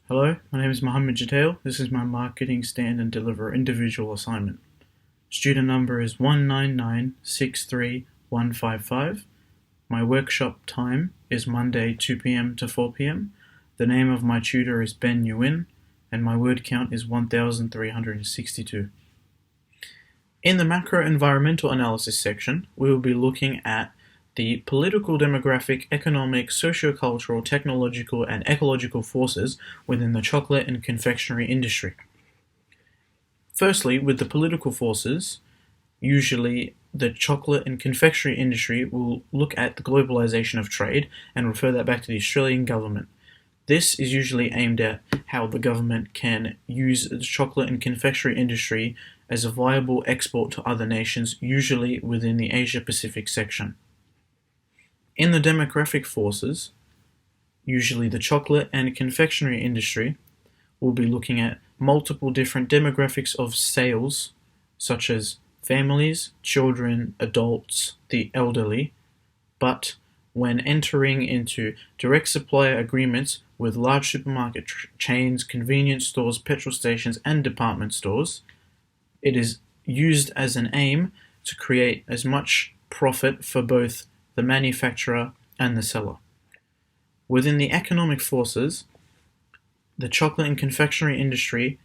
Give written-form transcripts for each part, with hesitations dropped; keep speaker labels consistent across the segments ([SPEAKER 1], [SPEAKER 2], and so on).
[SPEAKER 1] Hello, my name is Mohamad Jadayel. This is my marketing stand and deliver individual assignment. Student number is 199-63155. My workshop time is Monday 2 p.m. to 4 p.m. The name of my tutor is Ben Nguyen, and my word count is 1,362. In the macro environmental analysis section, we will be looking at the political, demographic, economic, socio-cultural, technological, and ecological forces within the chocolate and confectionery industry. Firstly, with the political forces, usually the chocolate and confectionery industry will look at the globalization of trade and refer that back to the Australian government. This is usually aimed at how the government can use the chocolate and confectionery industry as a viable export to other nations, usually within the Asia-Pacific section. In the demographic forces, usually the chocolate and confectionery industry will be looking at multiple different demographics of sales, such as families, children, adults, the elderly, but when entering into direct supplier agreements with large supermarket chains, convenience stores, petrol stations, and department stores, it is used as an aim to create as much profit for both the manufacturer and the seller. Within the economic forces, the chocolate and confectionery industry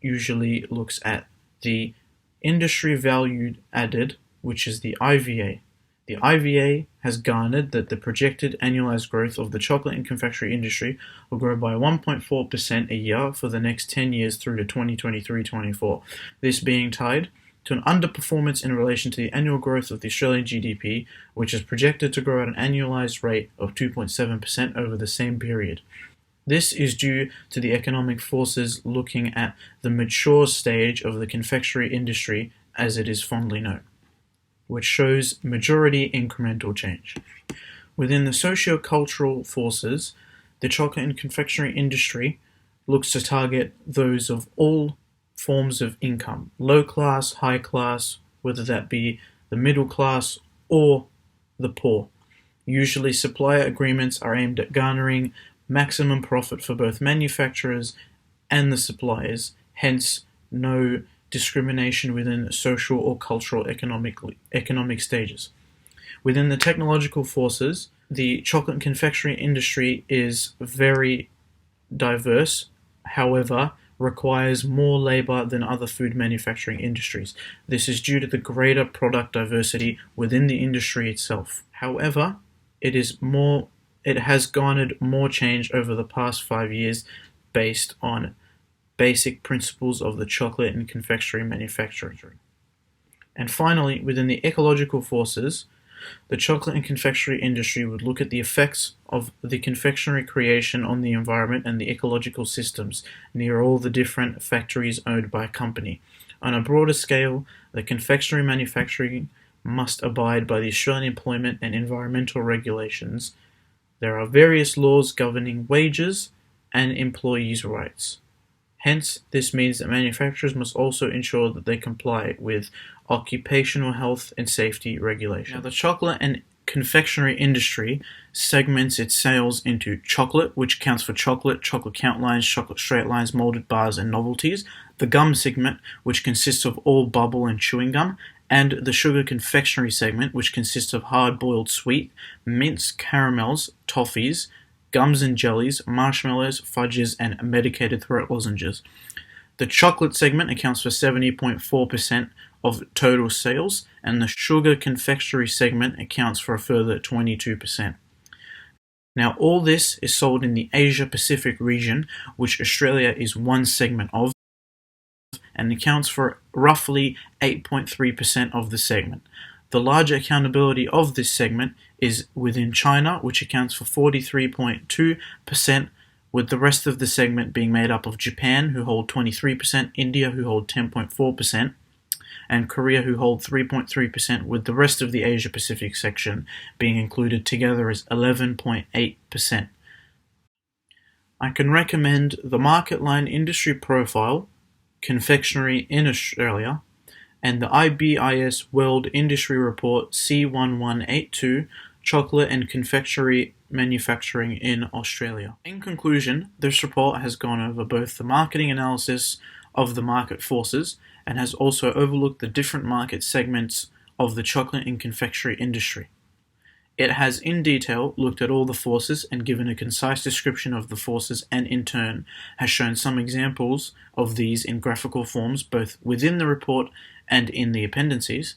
[SPEAKER 1] usually looks at the industry value added, which is the IVA. The IVA has garnered that the projected annualized growth of the chocolate and confectionery industry will grow by 1.4% a year for the next 10 years through to 2023-24. This being tied to an underperformance in relation to the annual growth of the Australian GDP, which is projected to grow at an annualized rate of 2.7% over the same period. This is due to the economic forces looking at the mature stage of the confectionery industry, as it is fondly known, which shows majority incremental change. Within the socio-cultural forces, the chocolate and confectionery industry looks to target those of all forms of income, low class, high class, whether that be the middle class or the poor. Usually supplier agreements are aimed at garnering maximum profit for both manufacturers and the suppliers, hence no discrimination within social or cultural economic stages. Within the technological forces, the chocolate and confectionery industry is very diverse, however, requires more labor than other food manufacturing industries. This is due to the greater product diversity within the industry itself. However, it has garnered more change over the past 5 years based on basic principles of the chocolate and confectionery manufacturing. And finally, within the ecological forces, the chocolate and confectionery industry would look at the effects of the confectionery creation on the environment and the ecological systems near all the different factories owned by a company. On a broader scale, the confectionery manufacturing must abide by the Australian employment and environmental regulations. There are various laws governing wages and employees' rights. Hence, this means that manufacturers must also ensure that they comply with occupational health and safety regulations. Now, the chocolate and confectionery industry segments its sales into chocolate, which counts for chocolate count lines, chocolate straight lines, molded bars, and novelties, the gum segment, which consists of all bubble and chewing gum, and the sugar confectionery segment, which consists of hard-boiled sweet, mints, caramels, toffees, gums and jellies, marshmallows, fudges, and medicated throat lozenges. The chocolate segment accounts for 70.4% of total sales, and the sugar confectionery segment accounts for a further 22%. Now, all this is sold in the Asia-Pacific region, which Australia is one segment of, and accounts for roughly 8.3% of the segment. The larger accountability of this segment is within China, which accounts for 43.2%, with the rest of the segment being made up of Japan, who hold 23%, India, who hold 10.4%, and Korea, who hold 3.3%, with the rest of the Asia-Pacific section being included together as 11.8%. I can recommend the Market Line Industry Profile, Confectionery in Australia, and the IBIS World Industry Report C1182, chocolate and confectionery manufacturing in Australia. In conclusion, this report has gone over both the marketing analysis of the market forces and has also overlooked the different market segments of the chocolate and confectionery industry. It has in detail looked at all the forces and given a concise description of the forces, and in turn has shown some examples of these in graphical forms both within the report and in the appendices,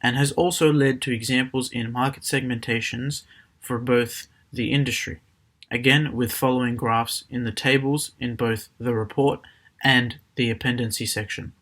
[SPEAKER 1] and has also led to examples in market segmentations for both the industry, again with following graphs in the tables in both the report and the appendice section.